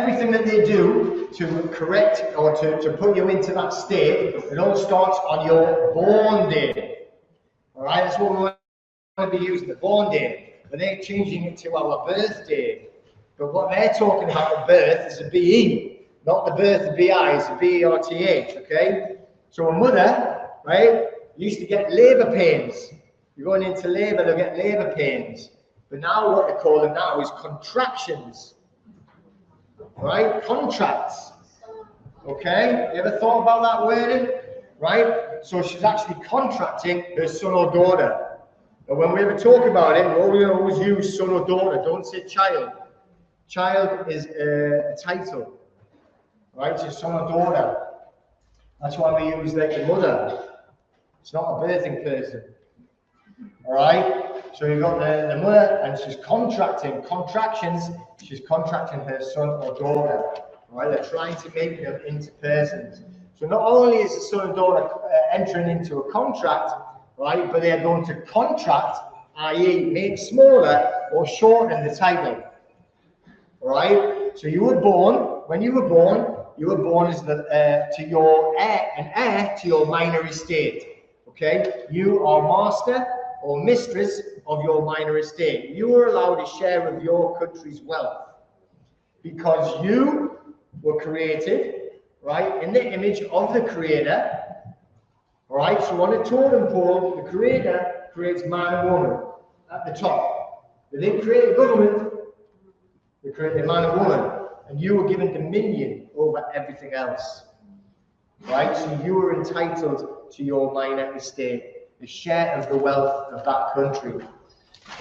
everything that they do to correct or to put you into that state, it all starts on your born day. All right, that's what we want to be using, the born day. But they're changing it to our birthday. But what they're talking about at birth is a BE, not the birth of BI, it's a BERTH, okay? So a mother, right, used to get labour pains. You're going into labour, they'll get labour pains. But now what they call them now is contractions. Right? Contracts. Okay? You ever thought about that wording? Right? So she's actually contracting her son or daughter. And when we ever talk about it, we always use son or daughter. Don't say child. Child is a title. Right? It's son or daughter. That's why we use like the mother. It's not a birthing person. Alright? So you've got the mother, and she's contracting. Contractions, she's contracting her son or daughter. Right? They're trying to make them into persons. So not only is the son and daughter entering into a contract, right, but they are going to contract, i.e. make smaller or shorten the title. Alright? So you were born, when you were born as to your an heir to your minor estate. Okay? You are master or mistress of your minor estate. You are allowed a share of your country's wealth because you were created, right, in the image of the Creator. All right, so on a totem pole, the Creator creates man and woman at the top. They didn't create a government, they created man and woman, and you were given dominion over everything else. Right, so you were entitled to your minor estate, a share of the wealth of that country.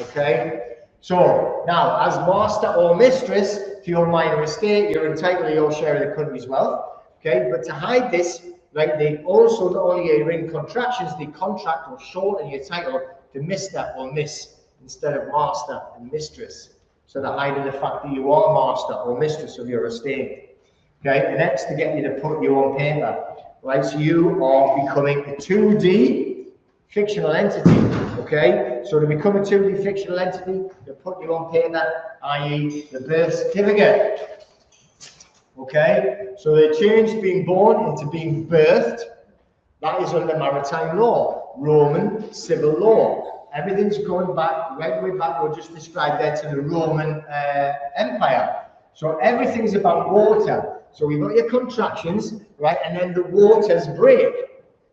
Okay? So, now, as master or mistress to your minor estate, you're entitled to your share of the country's wealth. Okay? But to hide this, like, they also not only are in contractions, they contract or shorten your title to Mr. or Miss instead of master and mistress. So they're hiding the fact that you are master or mistress of your estate. Okay? And that's to get you to put you on paper. Right? So you are becoming a 2D fictional entity, okay? So to become a 2D fictional entity, they put you on paper, i.e. the birth certificate, okay? So they changed being born into being birthed. That is under maritime law, Roman civil law. Everything's going back, right way back, we'll just describe that to the Roman Empire. So everything's about water. So we've got your contractions, right? And then the waters break.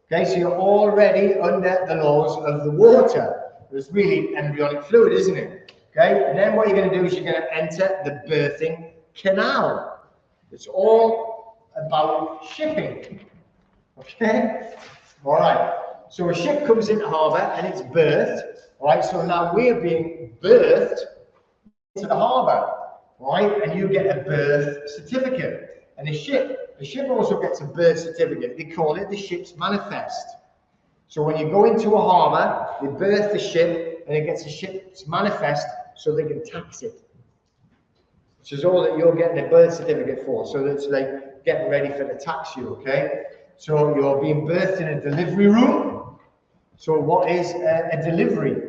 Okay, so you're already under the laws of the water. It's really embryonic fluid, isn't it? Okay, and then what you're going to do is you're going to enter the birthing canal. It's all about shipping. Okay, all right. So a ship comes into harbour and it's birthed. All right, so now we're being birthed into the harbour, right? And you get a birth certificate. And the ship also gets a birth certificate. They call it the ship's manifest. So when you go into a harbour, they birth the ship and it gets a ship's manifest so they can tax it. Which is all that you're getting a birth certificate for. So that's like getting ready for the tax you, okay? So you're being birthed in a delivery room. So what is a delivery?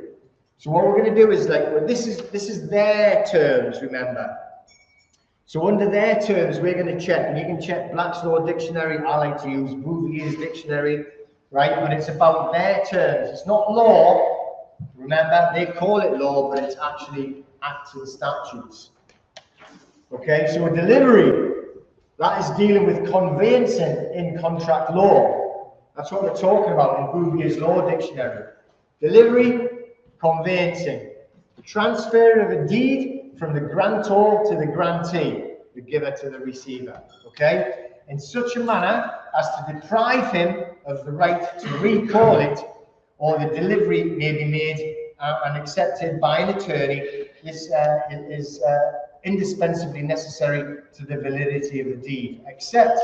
So what we're going to do is like, well, this is their terms, remember. So under their terms, we're going to check, and you can check Black's Law Dictionary. I like to use Bouvier's Dictionary, right? But it's about their terms. It's not law. Remember, they call it law, but it's actually acts and statutes. Okay, so a delivery, that is dealing with conveyancing in contract law. That's what they're talking about in Bouvier's Law Dictionary. Delivery, conveyancing. The transfer of a deed from the grantor to the grantee, the giver to the receiver, okay? In such a manner as to deprive him of the right to recall it, or the delivery may be made and accepted by an attorney. This is indispensably necessary to the validity of the deed, except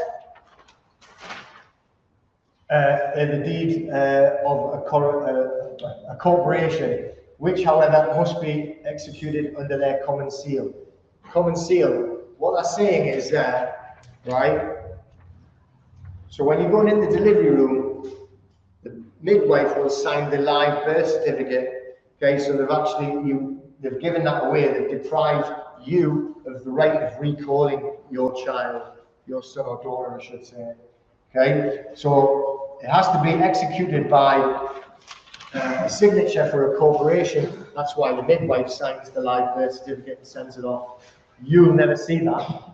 the deed of a corporation, which, however, must be executed under their common seal. Common seal, what they're saying is that, right? So when you're going in the delivery room, the midwife will sign the live birth certificate. Okay, so they've actually, they've given that away. They've deprived you of the right of recalling your child, your son or daughter, I should say. Okay, so it has to be executed by a signature for a corporation. That's why the midwife signs the live birth certificate and sends it off. You'll never see that.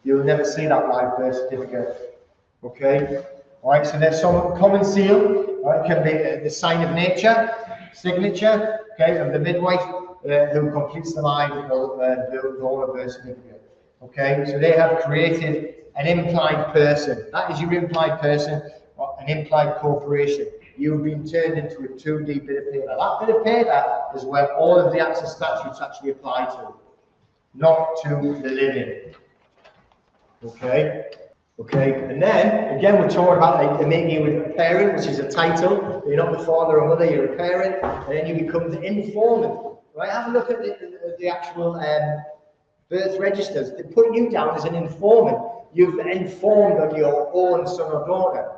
You'll never see that live birth certificate. Okay? All right, so there's some common seal. Right? It can be the sign of nature, signature, okay, of the midwife who completes the live donor birth certificate. Okay, so they have created an implied person. That is your implied person, or an implied corporation. You've been turned into a 2D bit of paper. That bit of paper is where all of the acts and statutes actually apply to, not to the living. Okay? Okay, and then, again, we're talking about like, making you a parent, which is a title. You're not the father or mother, you're a parent, and then you become the informant. Right? Have a look at the actual birth registers. They put you down as an informant. You've informed of your own son or daughter.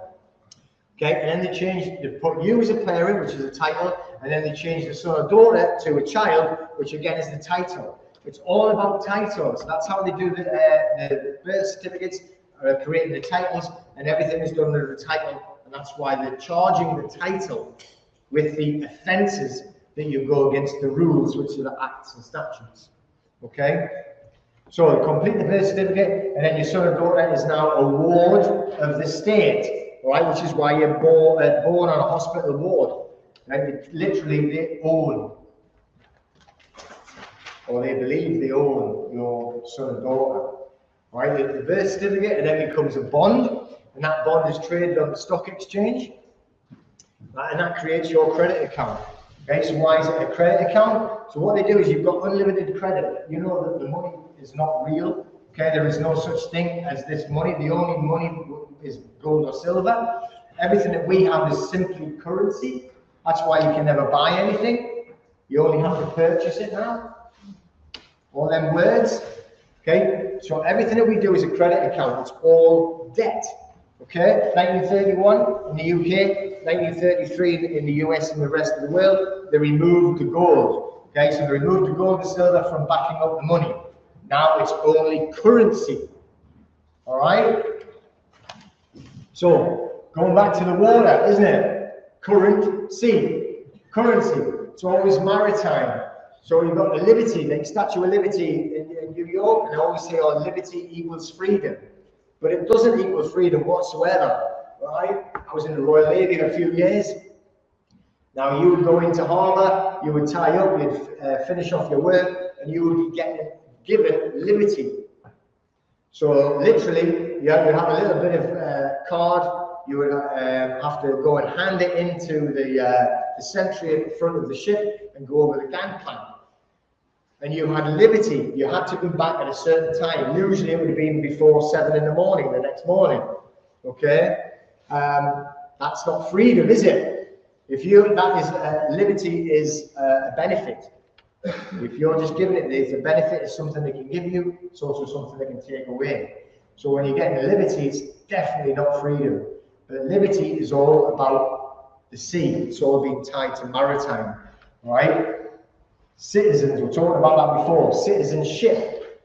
Okay, and then they put you as a parent, which is a title, and then they change the son or daughter to a child, which again is the title. It's all about titles. That's how they do the birth certificates, creating the titles, and everything is done under the title, and that's why they're charging the title with the offences that you go against the rules, which are the acts and statutes. Okay? So complete the birth certificate, and then your son or daughter is now a ward of the state, right? Which is why you're born on a hospital ward. Right? Literally, they own, or they believe they own your son or daughter. Right? The birth certificate, and then becomes a bond, and that bond is traded on the stock exchange, right? And that creates your credit account. Okay, so why is it a credit account? So what they do is you've got unlimited credit. You know that the money is not real. Okay, there is no such thing as this money. The only money is gold or silver. Everything that we have is simply currency. That's why you can never buy anything. You only have to purchase it now. All them words. Okay, so everything that we do is a credit account. It's all debt. Okay, 1931 in the UK, 1933 in the US and the rest of the world, they removed the gold. Okay, so they removed the gold and silver from backing up the money. Now it's only currency. All right? So, going back to the water, isn't it? Current, sea, currency. It's always maritime. So you've got the Liberty, the Statue of Liberty in New York, and they always say, oh, liberty equals freedom. But it doesn't equal freedom whatsoever, right? I was in the Royal Navy a few years. Now you would go into harbour, you would tie up, you'd finish off your work, and you would be given liberty. So literally, you have a little bit of card. You would have to go and hand it into the sentry at the front of the ship and go over the gangplank. And you had liberty. You had to be back at a certain time. Usually it would have been before 7 in the morning, the next morning. Okay? That's not freedom, is it? Liberty is a benefit. If you're just giving it, it's a benefit, it's something they can give you, it's also something they can take away. So when you're getting liberty, it's definitely not freedom. But liberty is all about the sea. It's all being tied to maritime, right? Citizens, we talked about that before. Citizenship,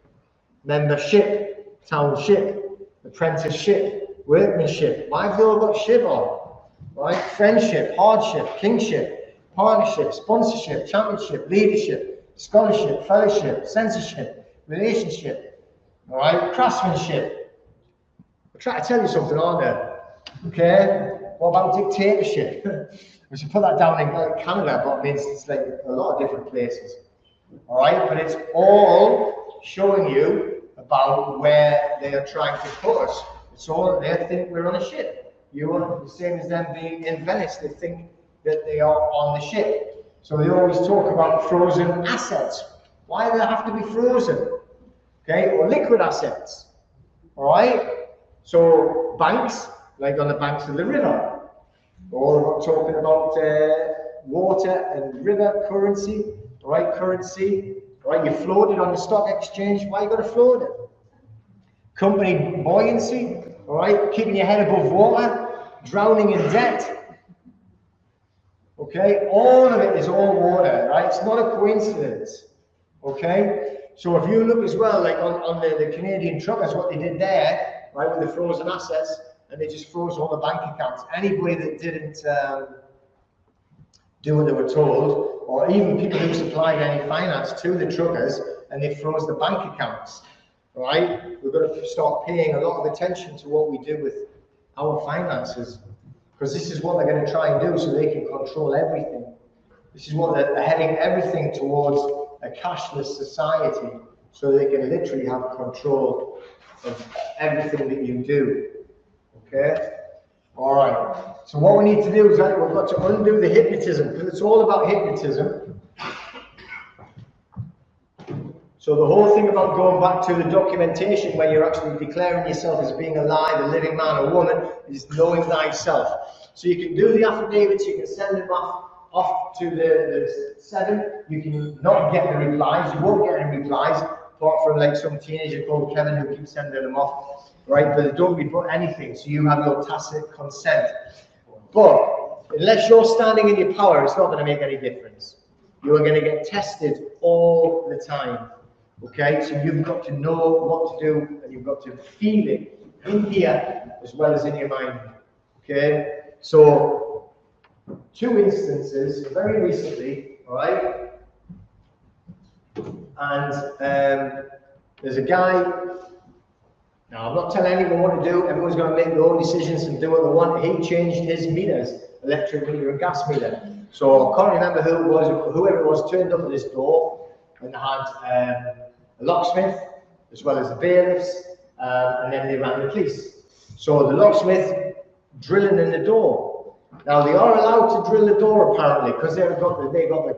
membership, township, apprenticeship, workmanship. Why have they all got ship on? Right? Friendship, hardship, kingship, partnership, sponsorship, championship, leadership, scholarship, fellowship, censorship, relationship, all right? Craftsmanship. I'm trying to tell you something, aren't I? Okay? What about dictatorship? We should put that down in Canada, but it means it's like a lot of different places. All right, but it's all showing you about where they are trying to put us. It's all, they think we're on a ship. You are the same as them being in Venice. They think that they are on the ship. So they always talk about frozen assets. Why do they have to be frozen? Okay, or liquid assets. All right, so banks, like on the banks of the river. Or talking about water and river currency, right? Currency, right? You float it on the stock exchange. Why you got to float it? Company buoyancy, all right? Keeping your head above water, drowning in debt. Okay, all of it is all water, right? It's not a coincidence. Okay, so if you look as well, like on the Canadian truckers, what they did there, right, with the frozen assets, and they just froze all the bank accounts. Anybody that didn't do what they were told, or even people who supplied any finance to the truckers, and they froze the bank accounts, right? We've got to start paying a lot of attention to what we do with our finances, because this is what they're going to try and do so they can control everything. This is what they're heading everything towards, a cashless society, so they can literally have control of everything that you do. Okay? All right. So what we need to do is that we've got to undo the hypnotism, because it's all about hypnotism. So the whole thing about going back to the documentation when you're actually declaring yourself as being alive, a living man or woman, is knowing thyself. So you can do the affidavits, you can send them off to the 7, you can not get the replies, you won't get any replies, apart from like some teenager called Kevin who keeps sending them off, right? But they don't report anything, so you have your tacit consent. But unless you're standing in your power, it's not going to make any difference. You are going to get tested all the time. Okay, so you've got to know what to do, and you've got to feel it in here as well as in your mind. Okay, so 2 instances very recently, all right, and there's a guy. Now I'm not telling anyone what to do. Everyone's going to make their own decisions and do what they want. He changed his meters, electric meter and gas meter. So I can't remember who it was. Whoever it was turned up at this door and had a locksmith, as well as the bailiffs, and then they rang the police. So the locksmith drilling in the door. Now they are allowed to drill the door apparently, because they got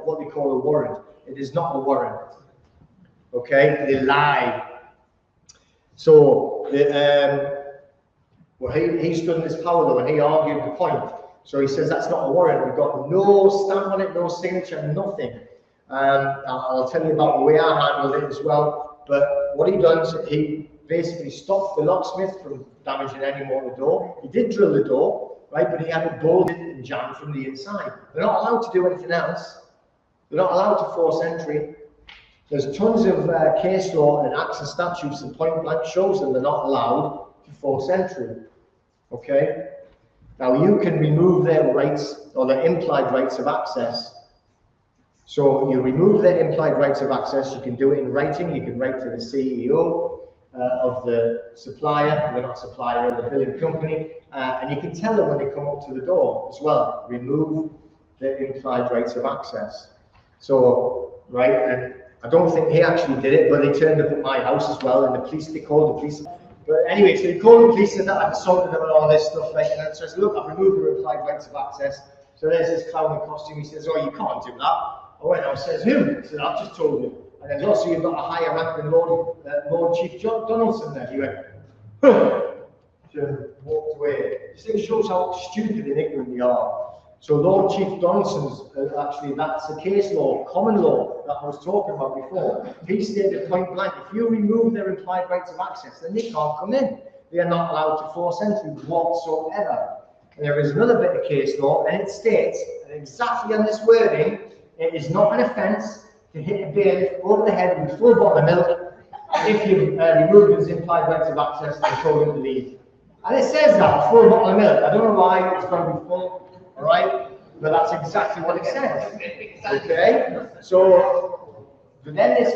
what they call a warrant. It is not a warrant. Okay, they lie. So well, he stood in his power though, and he argued the point. So he says that's not a warrant. We've got no stamp on it, no signature, nothing. I'll tell you about the way I handled it as well. But what he does, he basically stopped the locksmith from damaging any more of the door. He did drill the door, right? But he had it bolted and jammed from the inside. They're not allowed to do anything else. They're not allowed to force entry. There's tons of case law and acts and statutes and point blank shows them they're not allowed to force entry. Okay? Now you can remove their rights or their implied rights of access. So you remove their implied rights of access. You can do it in writing. You can write to the CEO of the supplier, they're not supplier, of the billing company, and you can tell them when they come up to the door as well. Remove their implied rights of access. So, right, and I don't think he actually did it, but they turned up at my house as well, and they called the police. But anyway, so they called the police and that I've assaulted them and all this stuff, like, and so I said, look, I've removed their implied rights of access. So there's this clown in costume. He says, oh, you can't do that. I went out, says, who? I said, I've just told you. And then also you've got a higher rank than Lord Chief Donaldson there. He went, huh. So walked away. This thing shows how stupid and ignorant we are. So Lord Chief Donaldson's, actually, that's a case law, common law that I was talking about before. He stated point blank, if you remove their implied rights of access, then they can't come in. They are not allowed to force entry whatsoever. And there is another bit of case law, and it states, exactly on this wording, it is not an offence to hit a bailiff over the head with a full bottle of milk if you remove his implied rights of access and told him to leave. And it says that, a full bottle of milk. I don't know why it's going to be full. All right, but that's exactly what it says. Okay, so then this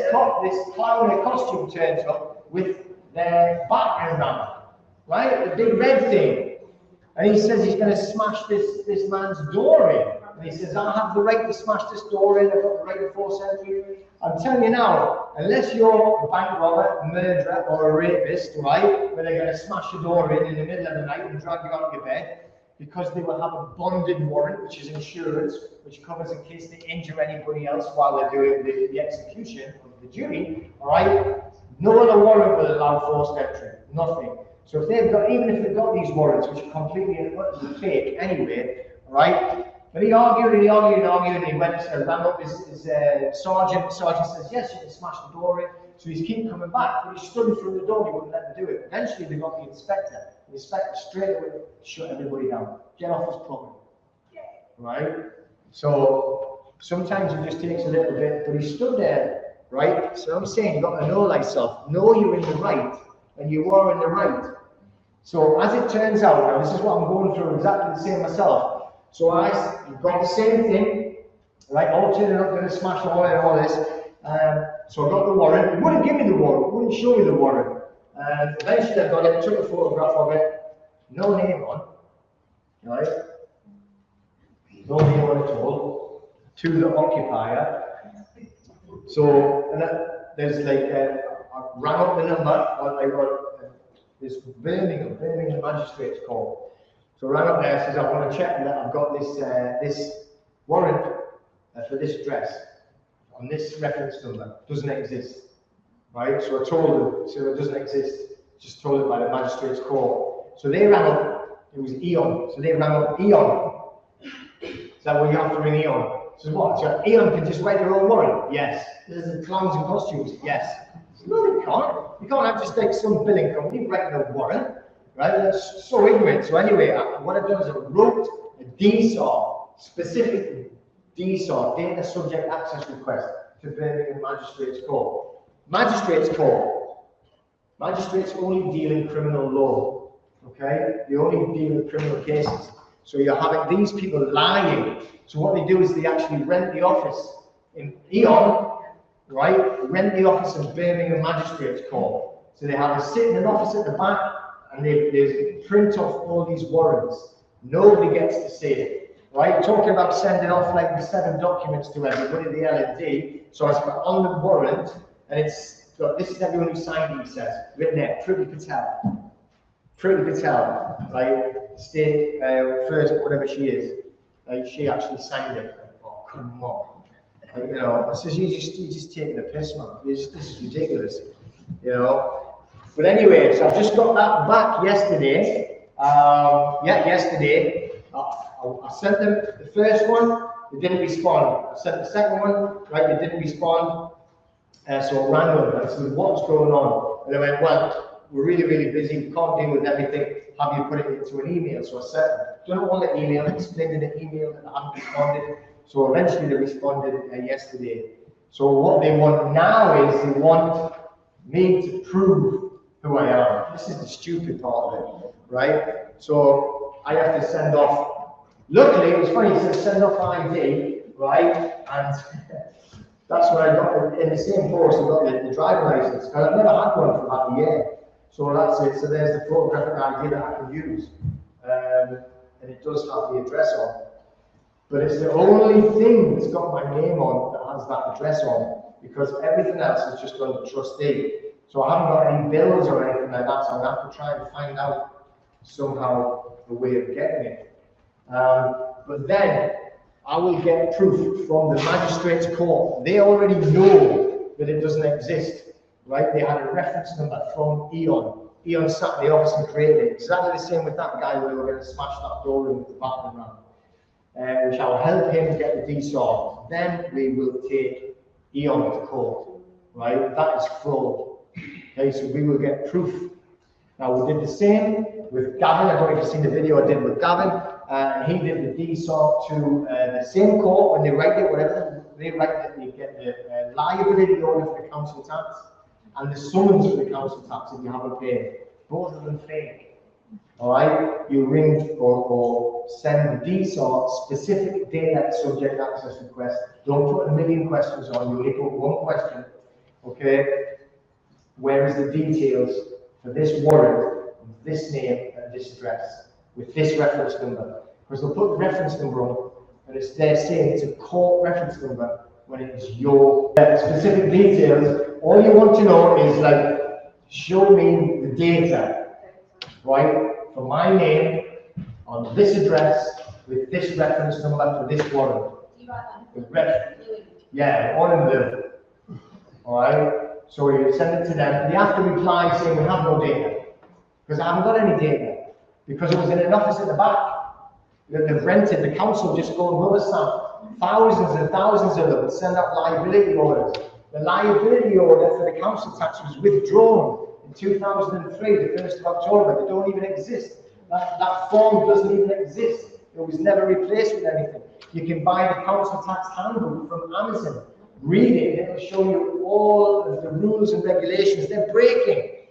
clown in a costume turns up with their battering ram, right, the big red thing, and he says he's going to smash this man's door in. And he says, I have the right to smash this door in. I've got the right to force entry. I'm telling you now, unless you're a bank robber, a murderer, or a rapist, right, where they're going to smash your door in the middle of the night and drag you out of your bed, because they will have a bonded warrant, which is insurance, which covers in case they injure anybody else while they're doing the execution of the duty, all right? No other warrant will allow forced entry, nothing. So if they've got, even if they've got these warrants, which are completely fake anyway, all right? But he argued and he argued and argued, and he went and ran up his sergeant. The sergeant says, yes, you can smash the door in. So he's keep coming back, but he stood in front of the door, he wouldn't let them do it. Eventually they got the inspector. The inspector straight away shut everybody down. Get off his property. Right? So sometimes it just takes a little bit, but he stood there, right? So I'm saying you've got to know thyself, know you're in the right, and you are in the right. So as it turns out, now this is what I'm going through exactly the same myself. So you've got the same thing, right? All turning up, going to smash the warrant and all this. So I got the warrant. It wouldn't give me the warrant, it wouldn't show me the warrant. Eventually I got it, took a photograph of it, no name on, right? No name on at all. To the occupier. So there's like I rang up the number. I got this Birmingham Magistrates Court. So I rang up there, says I want to check that I've got this warrant for this address on this reference number. Doesn't exist, right? So I told them, so it doesn't exist. Just told it by the Magistrates Court. So they rang up. It was Eon. So they rang up Eon. Is that what you have to ring Eon? So what? So Eon can just write their own warrant? Yes. There's clowns in costumes? Yes. No, you can't. You can't have just like some billing company writing a warrant, right? That's so ignorant. So anyway, what I've done is I wrote a DSAR, specific DSAR, Data Subject Access Request, to Birmingham Magistrates Court. Magistrates only deal in criminal law, okay? They only deal in criminal cases. So you're having these people lying. So what they do is they actually rent the office in Eon, right? Rent the office in Birmingham Magistrates Court. So they have a sitting office at the back, and they print off all these warrants. Nobody gets to see it, right? Talking about sending off like the 7 documents to everybody, the L&D. So I put on the warrant, and it's got, this is everyone who signed it, he says, written there, Privy Patel. Privy Patel, right? State first, whatever she is. She actually signed it. Oh, come on. You know, I says, you're just taking a piss, man. This is ridiculous. You know. But anyway, so I've just got that back yesterday. Yesterday. I sent them the first one, they didn't respond. I sent the second one, right, they didn't respond. So I rang them and said, what's going on? And they went, well, we're really, really busy, we can't deal with everything. Have you put it into an email? So I sent them. Don't want the email, explained in the email that I haven't responded. So eventually they responded yesterday. So what they want now is they want me to prove who I am. This is the stupid part of it, right? So I have to send off. Luckily, it was funny, it said send off ID, right? And that's what I got in the same post. I got the driving license, because I've never had one for about a year. So that's it. So there's the photographic ID that I can use. And it does have the address on. But it's the only thing that's got my name on that has that address on, because everything else is just under trustee. So I haven't got any bills or anything like that, so I'm going to have to try and find out somehow the way of getting it. But then I will get proof from the magistrate's court. They already know that it doesn't exist, right? They had a reference number from Eon. Eon sat in the office and created it. Exactly the same with that guy where we were going to smash that door in with the battering ram. We shall help him get the DSAR. Then we will take Eon to court, right? That is fraud. Okay, so we will get proof. Now we did the same with Gavin. I don't know if you've seen the video I did with Gavin. He did the DSAR to the same court when they write it, whatever they write it, they get the liability order for the council tax and the summons for the council tax if you haven't paid. Both of them fake. All right, you ring or send the DSAR specific data subject access request. Don't put a million questions on. You only put one question. Okay, where is the details for this warrant, this name and this address with this reference number? Because they'll put the reference number on, and it's there saying it's a court reference number when it is your specific details. All you want to know is like, show me the data, right? For my name on this address with this reference number for this warrant. Yeah, all in blue. All right. So you send it to them. They have to reply saying we have no data, because I haven't got any data, because it was in an office at the back that they've rented. The council just go and rubber stamp thousands and thousands of them and send out liability orders. The liability order for the council tax was withdrawn in 2003, the 1st of October. They don't even exist. That form doesn't even exist. It was never replaced with anything. You can buy the council tax handbook from Amazon. Read it, and it'll show you all of the rules and regulations they're breaking.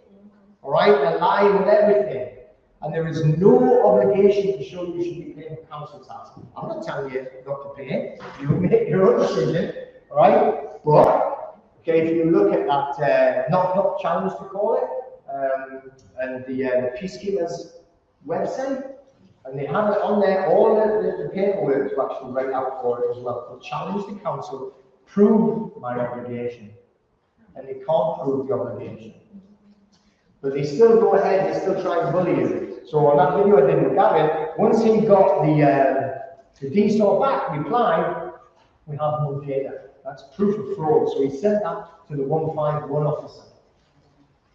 All right, they're lying with everything. And there is no obligation to show you should be paying council tax. I'm not telling you not to pay. You make your own decision, all right? But okay, if you look at that, not challenge to call it, and the Peacekeepers website, and they have it on there, all the paperwork to actually write out for it as well. To challenge the council, prove my obligation, and they can't prove the obligation. But they still go ahead, they still try and bully you. So on that video I did with Gavin, once he got the DSOR back reply, we have no data. That's proof of fraud. So he sent that to the 151 officer.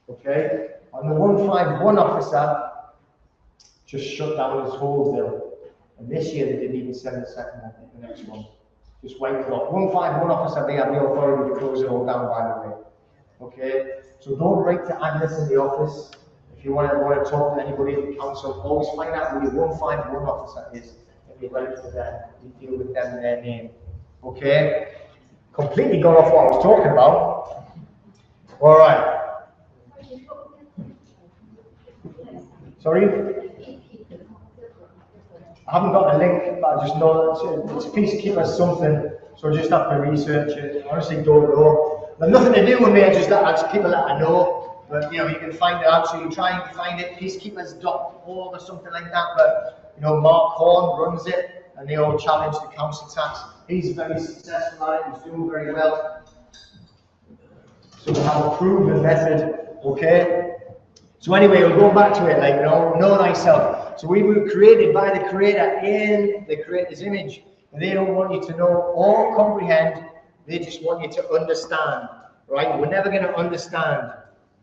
Okay? And the 151 officer just shut down his whole bill. And this year they didn't even send the second one, the next one. Just waited off. 151 officer, they have the authority to close it all down, by the way. Okay? So don't write to Agnes in the office. If you want to talk to anybody in the council, always find out who your 151 officer is. And you write to them, you deal with them in their name. Okay? Completely got off what I was talking about. All right. Sorry? I haven't got the link, but I just know that it's Peacekeepers something, so I just have to research it. I honestly don't know. There's nothing to do with me, I just people that I know. But you know, you can find it out, so you try and find it, peacekeepers.org or something like that. But you know, Mark Horn runs it, and they all challenge the council tax. He's very successful at it, he's doing very well. So we have a proven method, okay? So anyway, we'll go back to it, like, you know thyself. So we were created by the Creator in the Creator's image. And they don't want you to know or comprehend, they just want you to understand, right? We're never going to understand.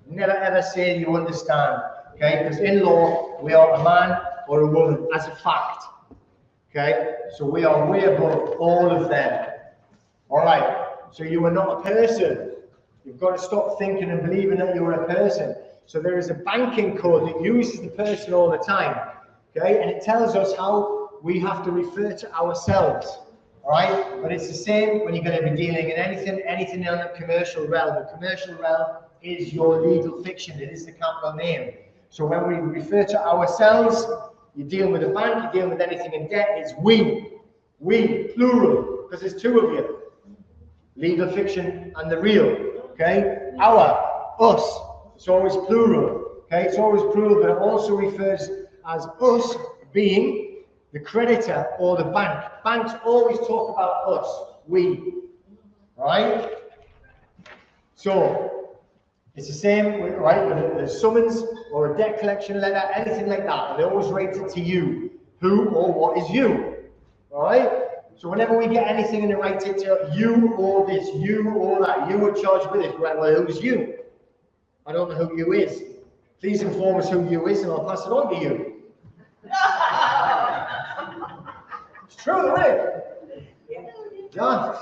Never ever say you understand, okay? Because in law, we are a man or a woman as a fact, okay? So we are way above all of them, all right? So you are not a person. You've got to stop thinking and believing that you're a person. So there is a banking code that uses the person all the time, okay? And it tells us how we have to refer to ourselves, all right? But it's the same when you're going to be dealing in anything in the commercial realm. The commercial realm is your legal fiction. It is the capital name. So when we refer to ourselves, you deal with a bank, you deal with anything in debt, it's we, plural, because there's two of you. Legal fiction and the real, okay? Our, us, it's always plural, okay? It's always plural, but it also refers as us being the creditor or the bank. Banks always talk about us, we, right? So, it's the same, right, with a summons or a debt collection letter, anything like that. They always write it to you. Who or what is you, all right? So whenever we get anything and it writes it to you or this, you or that, you are charged with it. Right, well, who's you? I don't know who you is. Please inform us who you is and I'll pass it on to you. It's true, isn't it? Yeah.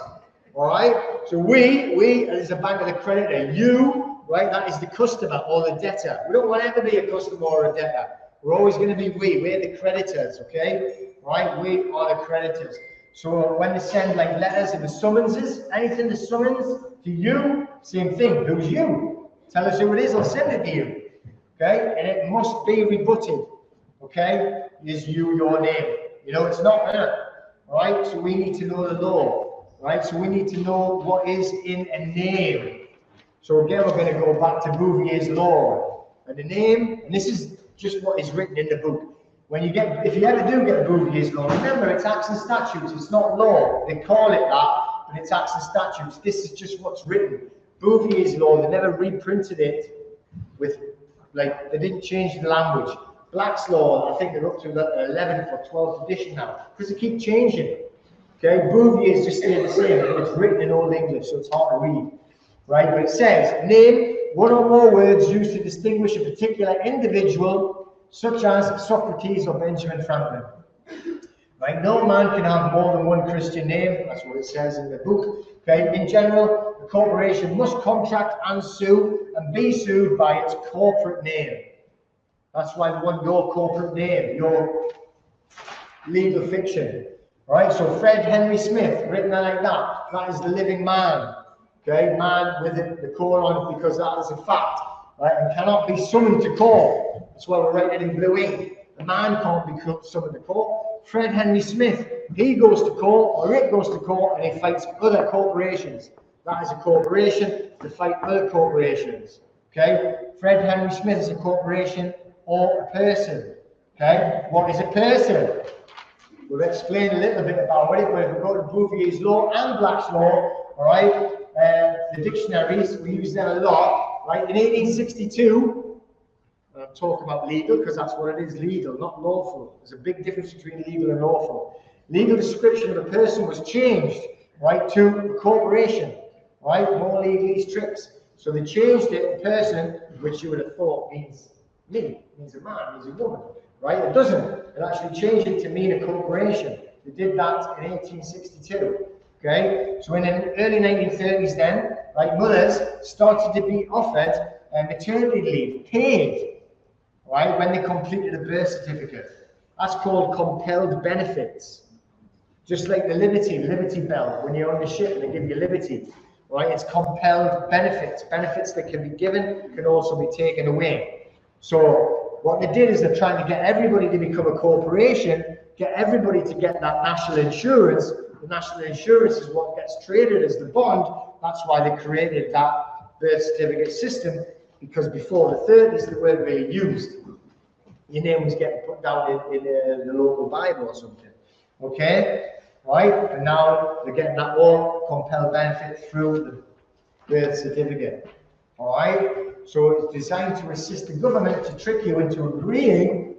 All right. So we is the bank of the creditor. You, right, that is the customer or the debtor. We don't want to ever be a customer or a debtor. We're always going to be we. We're the creditors, okay? Right? We are the creditors. So when they send like letters and the summonses, anything the summons to you, same thing. Who's you? Tell us who it is, I'll send it to you. Okay? And it must be rebutted. Okay? Is you your name? You know, it's not her. Right? So we need to know the law. Right? So we need to know what is in a name. So again, we're going to go back to Bouvier's law. And the name, and this is just what is written in the book. When you get, if you ever do get Bouvier's law, remember it's acts and statutes, it's not law. They call it that, but it's acts and statutes. This is just what's written. Bouvier's law, they never reprinted it with, like, they didn't change the language. Black's law, I think they're up to the 11th or 12th edition now, because they keep changing. Okay, Bouvier's just stayed the same, but it's written in Old English, so it's hard to read. Right, but it says, name one or more words used to distinguish a particular individual, such as Socrates or Benjamin Franklin. Right, no man can have more than one Christian name, that's what it says in the book. Okay, in general, the corporation must contract and sue and be sued by its corporate name. That's why we want your corporate name, legal fiction. Right? So Fred Henry Smith, written like that, that is the living man. Okay, man with the colon, because that is a fact, right? And cannot be summoned to court. That's why we're writing it in blue ink. A man can't be summoned to court. Fred Henry Smith, he goes to court, or it goes to court, and he fights other corporations. That is a corporation to fight other corporations. Okay, Fred Henry Smith is a corporation or a person. Okay, what is a person? We'll explain a little bit about it, but if we go to Bouvier's law and Black's law, all right, the dictionaries, we use them a lot, right? In 1862, I'm talking about legal because that's what it is, legal, not lawful. There's a big difference between legal and lawful. Legal description of a person was changed, right, to a corporation, right? More legally strict. So they changed it, a person, which you would have thought means me, means a man, means a woman, right? It doesn't. It actually changed it to mean a corporation. They did that in 1862. Okay, so in the early 1930s then, like mothers started to be offered maternity leave, paid, right, when they completed a birth certificate. That's called compelled benefits. Just like the Liberty Bell, when you're on the ship and they give you liberty, right, it's compelled benefits. Benefits that can be given can also be taken away. So what they did is they're trying to get everybody to become a corporation, get everybody to get that national insurance. The national insurance is what gets traded as the bond. That's why they created that birth certificate system, because before the 30s they weren't really used. Your name was getting put down in the local Bible or something. Okay, right? And now they're getting that all compelled benefit through the birth certificate. All right? So it's designed to assist the government to trick you into agreeing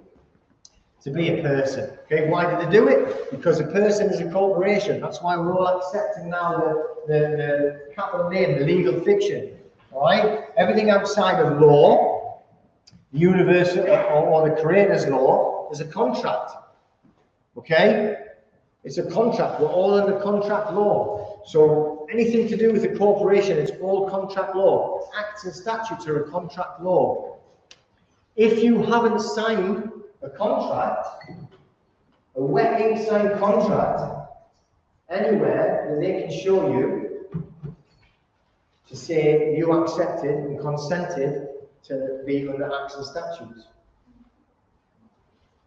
to be a person. Okay, why did they do it? Because a person is a corporation. That's why we're all accepting now the capital name, the legal fiction. All right? Everything outside of law, the universal or the creator's law, is a contract. Okay? It's a contract. We're all under contract law. So anything to do with a corporation, it's all contract law. Acts and statutes are a contract law. If you haven't signed a contract, a wet ink signed contract, anywhere that they can show you to say you accepted and consented to be under Acts and statutes,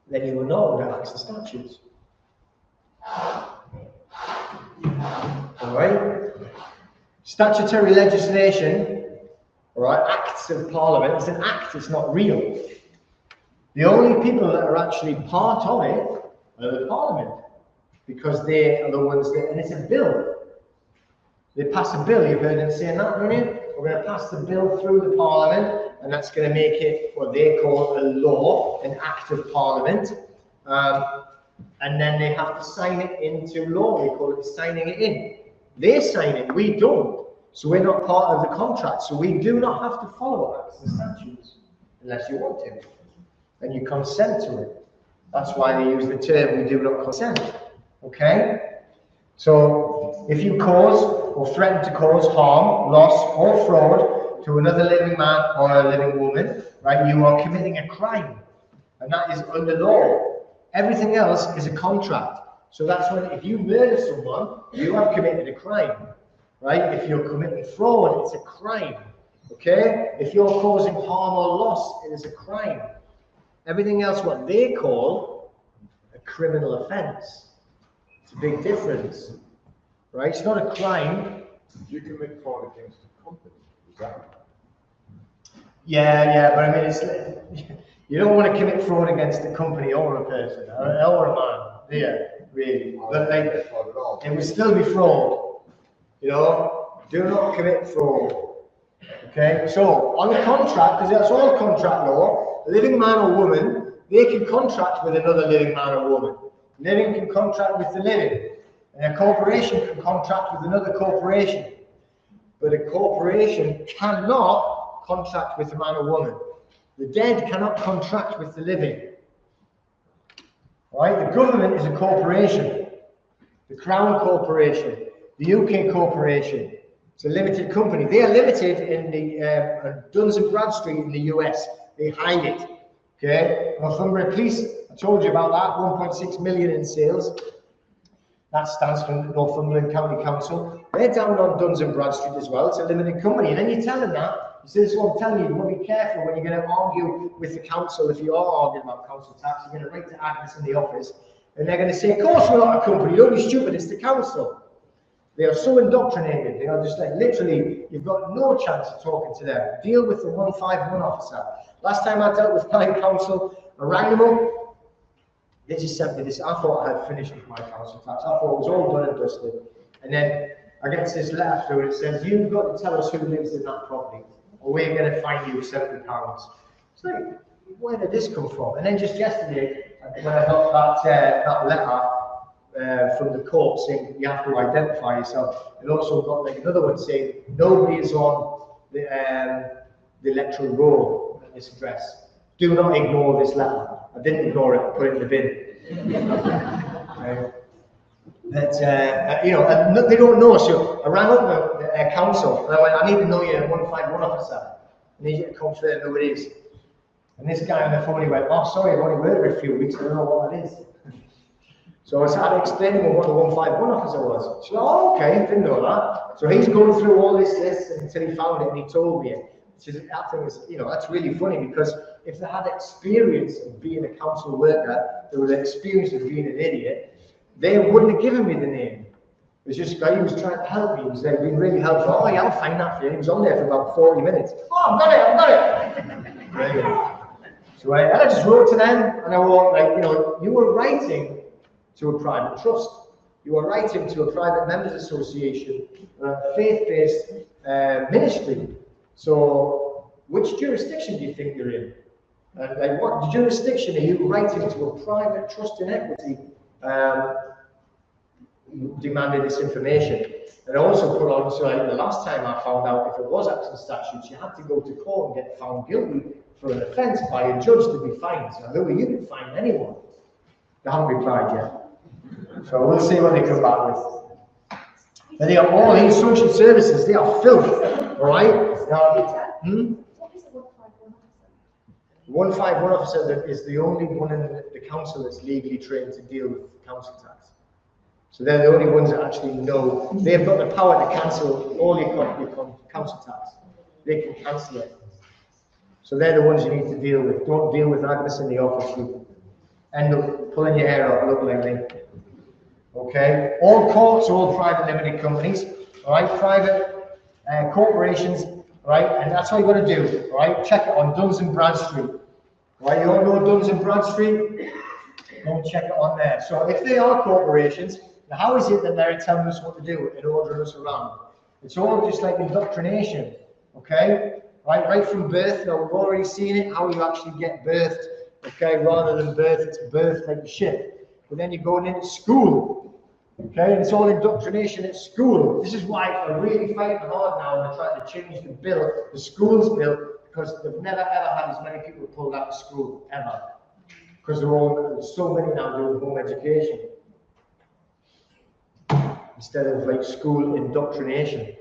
then you will know under Acts and statutes. Alright? Statutory legislation, alright, acts of parliament, it's an act, it's not real. The only people that are actually part of it are the parliament, because they are the ones that, and it's a bill. They pass a bill, you've heard them saying that, haven't you? We're going to pass the bill through the parliament, and that's going to make it what they call a law, an act of parliament. And then they have to sign it into law. They call it signing it in. They sign it, we don't. So we're not part of the contract. So we do not have to follow acts and statutes unless you want to. And you consent to it. That's why they use the term we do not consent. Okay? So if you cause or threaten to cause harm, loss, or fraud to another living man or a living woman, right, you are committing a crime. And that is under law. Everything else is a contract. So that's when, if you murder someone, you have committed a crime, right? If you're committing fraud, it's a crime, okay? If you're causing harm or loss, it is a crime. Everything else, what they call a criminal offence. It's a big difference, right? It's not a crime. You commit fraud against a company, is that right? Yeah, but I mean, it's, you don't want to commit fraud against a company or a person or a man, do you? Really? But like, it would still be fraud. You know, do not commit fraud. Okay, so on a contract, because that's all contract law, a living man or woman, they can contract with another living man or woman. Living can contract with the living, and a corporation can contract with another corporation. But a corporation cannot contract with a man or woman. The dead cannot contract with the living. Right? The government is a corporation. The Crown Corporation, the UK Corporation. It's a limited company. They are limited in the Duns and Bradstreet in the US. They hide it. Okay, Northumberland Police, I told you about that, 1.6 million in sales. That stands for Northumberland County Council. They're down on Duns and Bradstreet as well. It's a limited company. And then you tell them that. You say, this is what I'm telling you. You've got to be careful when you're going to argue with the council. If you are arguing about council tax, you're going to write to Agnes in the office. And they're going to say, of course we're not a company. Don't be stupid. It's the council. They are so indoctrinated. They are just like, literally, you've got no chance of talking to them. Deal with the 151 officer. Last time I dealt with my council, I rang them up. They just sent me this. I thought I had finished with my council tax. I thought it was all done and dusted. And then I get this letter through and it says, you've got to tell us who lives in that property, or we're going to fine you £70. It's like, where did this come from? And then just yesterday, when I got that letter from the court saying you have to identify yourself, and also got like another one saying nobody is on the electoral roll at this address. Do not ignore this letter. I didn't ignore it, I put it in the bin. But, you know, they don't know, so I rang up the council, and I went, I need to know you're a 151 officer. I need you to confirm who it is. And this guy on the phone, he went, oh, sorry, I've only worked for a few weeks, I don't know what that is. So I started explaining to him what the 151 officer was. She went, oh, okay, didn't know that. So he's going through all this list until he found it, and he told me it. That thing is, you know, that's really funny, because if they had experience of being a council worker, there was experience of being an idiot, they wouldn't have given me the name. It was just a guy who was trying to help me. He was being really helpful. Oh, yeah, I'll find that for you. He was on there for about 40 minutes. Oh, I've got it. Brilliant. So I just wrote to them, and I wrote, like, you know, you were writing to a private trust. You are writing to a private members association, a faith-based ministry. So, which jurisdiction do you think you're in? Like, what jurisdiction are you writing to a private trust in equity demanding this information? And I also put on, so like the last time I found out if it was acts and statutes, you had to go to court and get found guilty for an offence by a judge to be fined. So Louis, you didn't find anyone. They haven't replied yet. So we'll see what they come back with. And they are all these social services, they are filth, all right? Now, 151 officer that is the only one in the council that's legally trained to deal with council tax. So they're the only ones that actually know. They've got the power to cancel all your council tax. They can cancel it. So they're the ones you need to deal with. Don't deal with Agnes in the office. You end up pulling your hair out, look like me. Okay? All courts are all private limited companies. All right? Private corporations. Right? And that's what you've got to do. Right? Check it on Duns and Bradstreet. Right? You all know Duns and Bradstreet? Go and check it on there. So if they are corporations, now how is it that they're telling us what to do and ordering us around? It's all just like indoctrination. Okay? Right from birth. Now we've already seen it, how you actually get birthed. Okay? Rather than birth, it's birth like a ship. But then you're going into school. Okay, and it's all indoctrination at school. This is why I'm really fighting hard now and I'm trying to change the bill, the schools bill, because they've never ever had as many people pulled out of school, ever. Because there's so many now doing home education. Instead of like school indoctrination.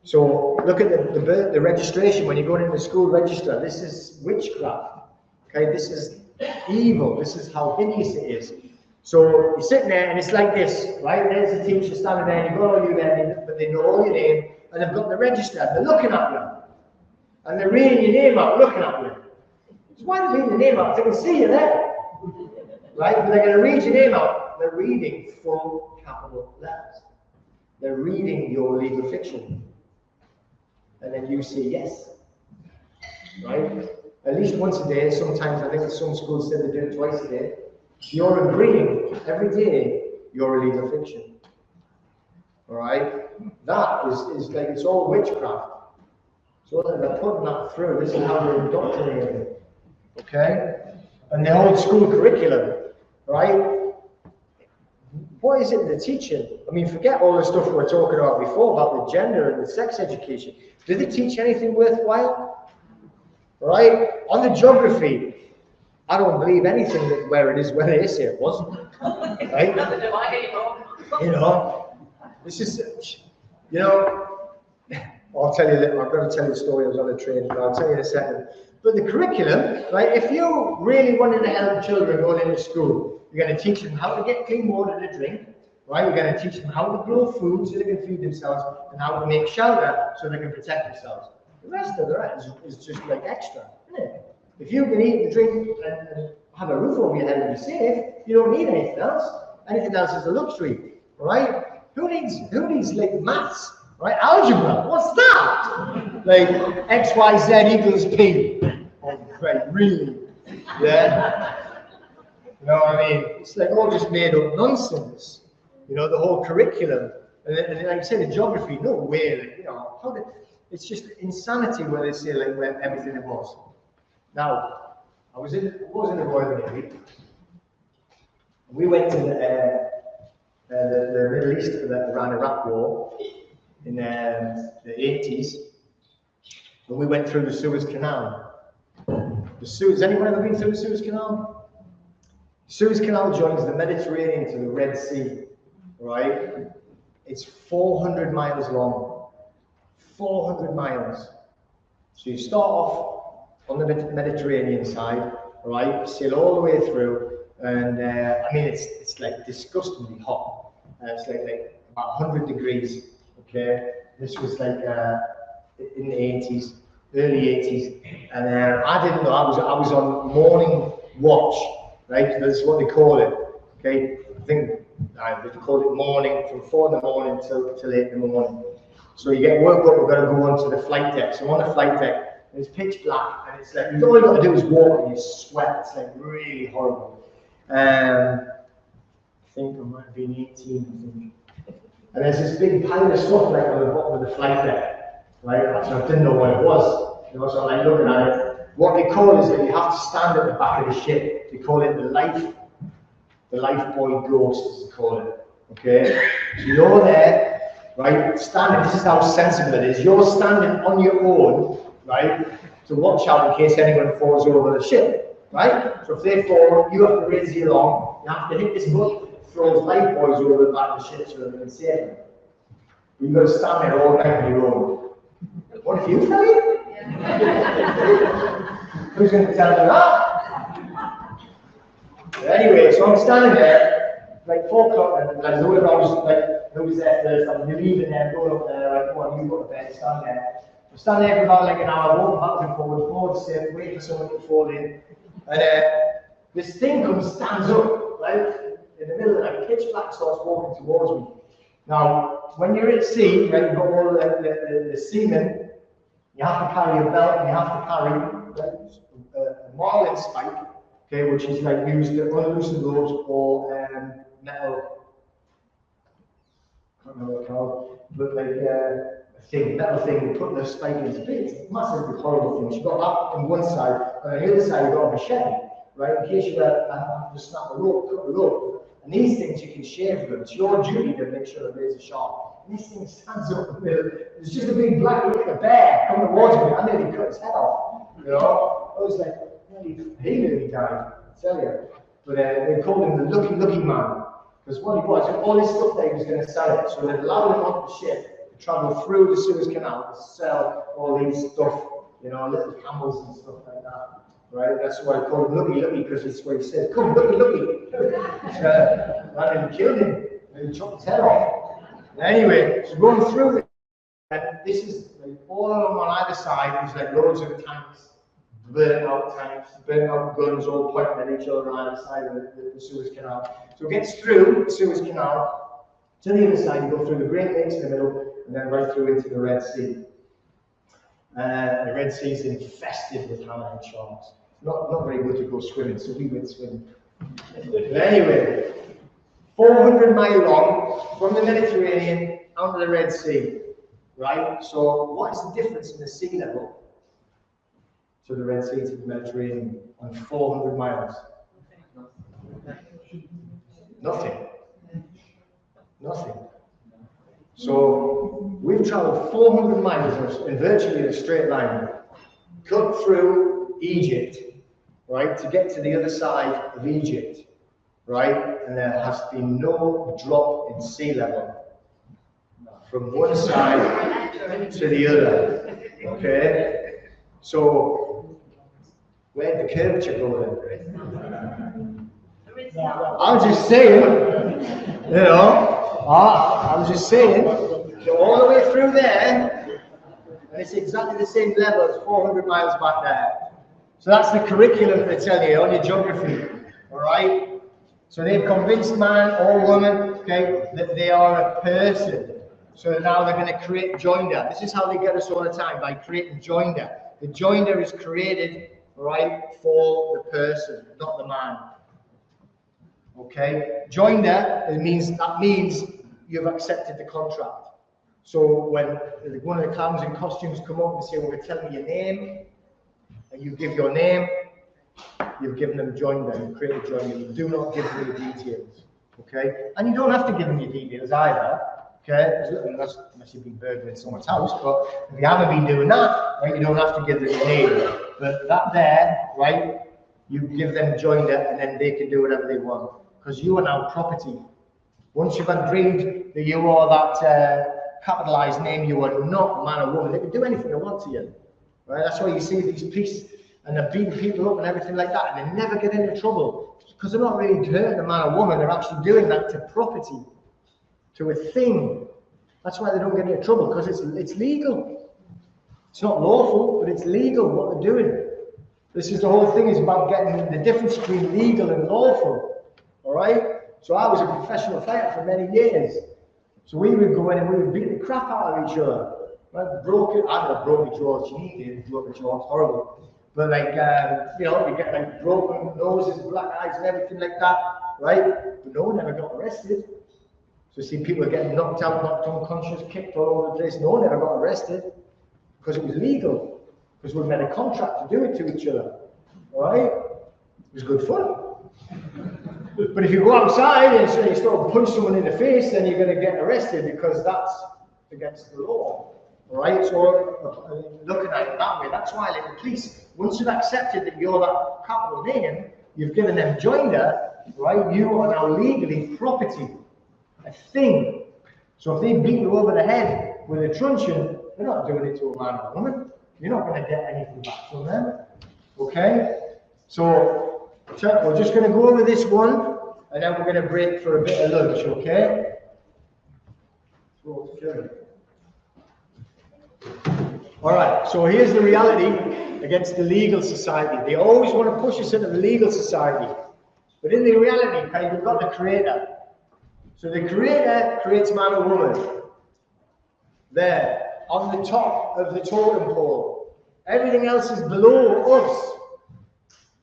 So look at the registration when you're going into the school register. This is witchcraft. Okay, this is evil. This is how hideous it is. So you're sitting there and it's like this, right? There's the teacher standing there and you've got all you there, but they know all your name and they've got the register. They're looking at you. And they're reading your name out, looking at you. So why are they reading your name out? They can see you there. Right? But they're going to read your name out. They're reading full capital letters. They're reading your legal fiction. And then you say yes. Right? At least once a day. Sometimes I think some schools say they do it twice a day. You're agreeing every day you're a legal fiction. Alright? That is like, it's all witchcraft. So they're putting that through. This is how they're indoctrinating. Okay? And the whole school curriculum. Right? What is it they're teaching? I mean, forget all the stuff we were talking about before about the gender and the sex education. Do they teach anything worthwhile? Right? On the geography, I don't believe anything that where it is where they say it wasn't. Right? You know, this is, you know, I'll tell you, I'm going to tell you a story. I was on a train, but I'll tell you in a second. But the curriculum, right, if you really wanted to help children going into school, you're going to teach them how to get clean water to drink, right? You're going to teach them how to grow food so they can feed themselves and how to make shelter so they can protect themselves. The rest of it is just like extra, isn't it? If you can eat and drink and have a roof over your head and be safe, you don't need anything else. Anything else is a luxury, right? Who needs like maths, right? Algebra, what's that? Like X, Y, Z equals P. Oh, right, really? Yeah? You know what I mean? It's like all just made up nonsense. You know, the whole curriculum. And like I said, the geography, no way, like, you know, it's just insanity where they say like where everything it was. Now, I was in the Royal Navy. We went to the Middle East for the Iran-Iraq War in the 80s. And we went through the Suez Canal. Has anyone ever been through the Suez Canal? The Suez Canal joins the Mediterranean to the Red Sea, right? It's 400 miles long. 400 miles. So you start off on the Mediterranean side, right? Sail all the way through, and I mean it's like disgustingly hot. It's like about 100 degrees. Okay, this was like in the 80s, early 80s, and I didn't know. I was on morning watch, right? That's what they call it. Okay, I think they call it morning from 4 in the morning till 8 in the morning. So you get woke up, we've got to go onto the flight deck. So on the flight deck, it's pitch black, and it's like all you got to do is walk and you sweat. It's like really horrible. I think I might have been 18, I think. And there's this big pile of stuff like on the bottom of the flight deck, right? So I didn't know what it was. You know, so I'm like looking at it. What they call is that you have to stand at the back of the ship. They call it the lifebuoy ghost, as they call it. Okay? So you're there, right? Standing, this is how sensible it is. You're standing on your own, right? To watch out in case anyone falls over the ship, right? So if they fall, you have to raise your arm. You have to hit this button. Throws lifebuoys over the back of the ship so that they can save them. You've got to stand there all night on your own. What if you fell in? Who's going to tell me that? Anyway, so I'm standing there, like 4 o'clock, and I was like, who was there first? I'm leaving there, going up there, like, come on, you go to bed, stand there. I'm standing there for about like an hour, walking back and forward, safe, waiting for someone to fall in. And this thing stands up, right? In the middle of like pitch black, starts walking towards me. Now, when you're at sea, right, you've got all the seamen, you have to carry a belt, and you have to carry a marlin spike, okay, which is like used to unloosen ropes or metal, I can't remember what it's called, but like metal thing, you put the spike into it. It's massive, horrible thing. You've got that on one side, and on the other side you've got a machete, right, in case you have to snap the rope, cut the rope. And these things you can shave them. It's your duty to make sure the blades are sharp. And this thing stands up in the middle. It's just a big black looking bear coming towards me. I nearly cut his head off. You know? I was like, he nearly died, I tell you. But they called him the lucky man. Because what he was, all his stuff there he was going to sell it. So they allowed him on the ship to travel through the Suez Canal to sell all these stuff, you know, little camels and stuff like that. Right, that's why I call him Lucky, because it's where he says, come, Lucky. And he killed him, and he chopped his head off. Anyway, so going through it, and this is like all of them on either side, there's like loads of tanks, burnt out guns, all pointing at each other on either side of the Suez Canal. So it gets through the Suez Canal to the other side, you go through the Great Lakes in the middle, and then right through into the Red Sea. The Red Sea is infested with hammerhead sharks. Not very good to go swimming, so we went swimming. But anyway, 400 miles long from the Mediterranean onto the Red Sea, right? So what is the difference in the sea level to the Red Sea to the Mediterranean on 400 miles? Nothing. So we've traveled 400 miles in virtually a straight line, cut through Egypt, right, to get to the other side of Egypt, right, and there has been no drop in sea level from one side to the other, okay? So Where'd the curvature go then? I'm just saying, you know, I was just saying, so all the way through there, and it's exactly the same level as 400 miles back there. So that's the curriculum they tell you on your geography, all right? So they've convinced man or woman, okay, that they are a person. So now they're going to create joinder. This is how they get us all the time, by creating joinder. The joinder is created, right, for the person, not the man. Okay, joinder, that means you've accepted the contract. So when one of the clowns in costumes come up and say, well, tell me your name, and you give your name, you've given them joinder, you create a joinder. You do not give them the details, okay? And you don't have to give them your details either, okay? Unless you've been burgling someone's house, but if you haven't been doing that, right, you don't have to give them your name. But that there, right, you give them joinder and then they can do whatever they want, because you are now property. Once you've agreed that you are that capitalized name, you are not man or woman. They can do anything they want to you, right? That's why you see these police and they're beating people up and everything like that, and they never get into trouble because they're not really hurting a man or woman. They're actually doing that to property, to a thing. That's why they don't get into trouble, because it's legal. It's not lawful, but it's legal what they're doing. This is the whole thing, is about getting the difference between legal and lawful. All right. So I was a professional fighter for many years. So we would go in and we would beat the crap out of each other. Right? I broke your jaws. You need to broke your jaws, horrible. But like, you know, you get like broken noses, black eyes, and everything like that, right? But no one ever got arrested. So see people getting knocked out, knocked unconscious, kicked all over the place. No one ever got arrested because it was legal. Because we made a contract to do it to each other. All right? It was good fun. But if you go outside and so you start punch someone in the face, then you're going to get arrested, because that's against the law. All right? So looking at it that way, that's why, like the police, once you've accepted that you're that capital name, you've given them joinder, right? You are now legally property, a thing. So if they beat you over the head with a truncheon, they're not doing it to a man or a woman. You're not going to get anything back from them. Okay? So we're just going to go over this one, and then we're going to break for a bit of lunch, okay? All right, so here's the reality against the legal society. They always want to push us into the legal society. But in the reality, okay, we've got the creator. So the creator creates man and woman. There, on the top of the totem pole. Everything else is below us.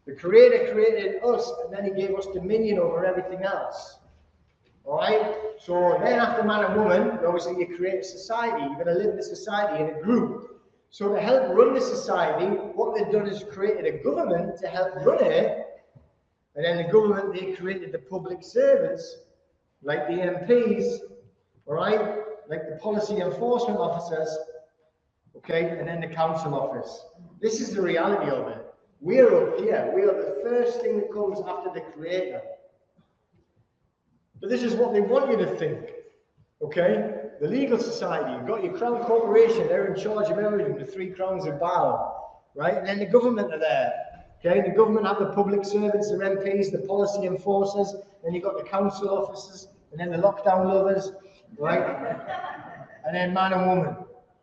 The creator created us, and then he gave us dominion over everything else. All right? So then after man and woman, obviously you create a society. You're going to live in a society, in a group. So to help run the society, what they've done is created a government to help run it. And then the government, they created the public servants, like the MPs, all right? Like the policy enforcement officers, okay? And then the council office. This is the reality of it. We're up here. We are the first thing that comes after the creator. But this is what they want you to think, okay? The legal society, you've got your crown corporation, they're in charge of everything, the 3 crowns of Baal, right? And then the government are there, okay? The government have the public servants, the MPs, the policy enforcers, then you've got the council officers, and then the lockdown lovers, right? And then man and woman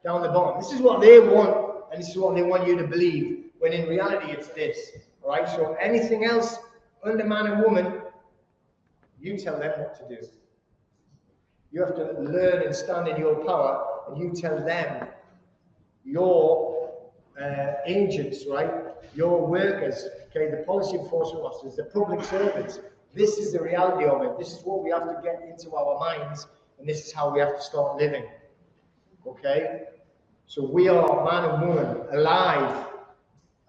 down the bottom. This is what they want, and this is what they want you to believe, when in reality it's this, all right? So anything else under man and woman, you tell them what to do. You have to learn and stand in your power, and you tell them, your agents, right? Your workers, okay? The policy enforcement officers, the public servants. This is the reality of it. This is what we have to get into our minds, and this is how we have to start living, okay? So we are man and woman alive,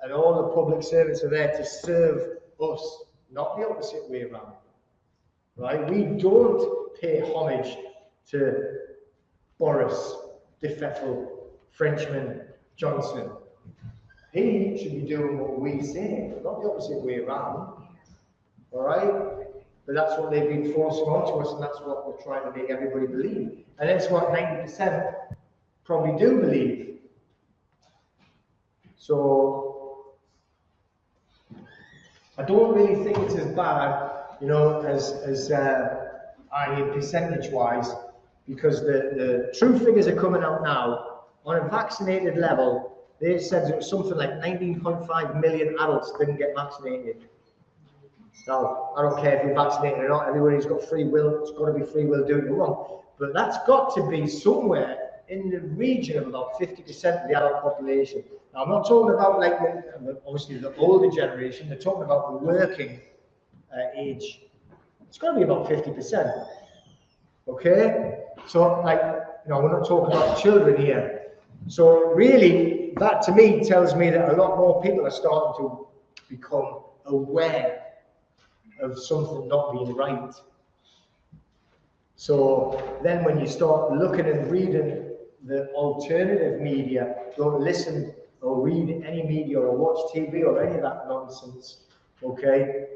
and all the public servants are there to serve us, not the opposite way around. Right? We don't pay homage to Boris, the Pfeffel, Frenchman, Johnson. He should be doing what we say, not the opposite way around. All right? But that's what they've been forcing onto us, and that's what we're trying to make everybody believe. And that's what 90% probably do believe. So I don't really think it's as bad, you know, as I mean, percentage-wise, because the true figures are coming out now. On a vaccinated level, they said it was something like 19.5 million adults didn't get vaccinated. Now, I don't care if you're vaccinated or not, everybody's got free will, it's got to be free will doing it wrong. But that's got to be somewhere in the region of about 50% of the adult population. Now, I'm not talking about like obviously the older generation, they're talking about the working age. It's got to be about 50%. Okay? So, like, you know, we're not talking about children here. So, really, that to me tells me that a lot more people are starting to become aware of something not being right. So then when you start looking and reading the alternative media, don't listen or read any media or watch TV or any of that nonsense, okay,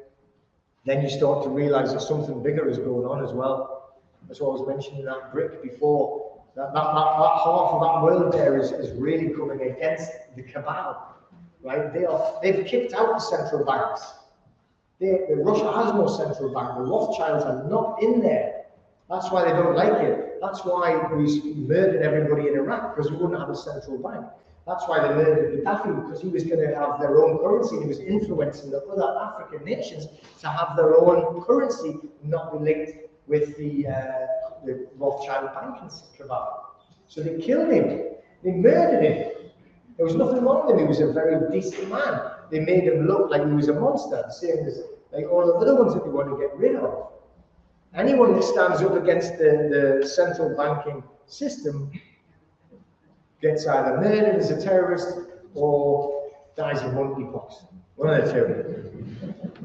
then you start to realize that something bigger is going on as well. That's what I was mentioning that brick before. That half of that world there is really coming against the cabal, right? They've kicked out the central banks. Russia has no central bank. The Rothschilds are not in there. That's why they don't like it. That's why we murdered everybody in Iraq, because we wouldn't have a central bank. That's why they murdered Gaddafi, because he was going to have their own currency. He was influencing the other African nations to have their own currency, not be linked with the Rothschild banking cabal. So they killed him. They murdered him. There was nothing wrong with him. He was a very decent man. They made him look like he was a monster, the same as like all the other ones that they want to get rid of. Anyone that stands up against the central banking system gets either murdered as a terrorist or dies of monkeypox. One of the two.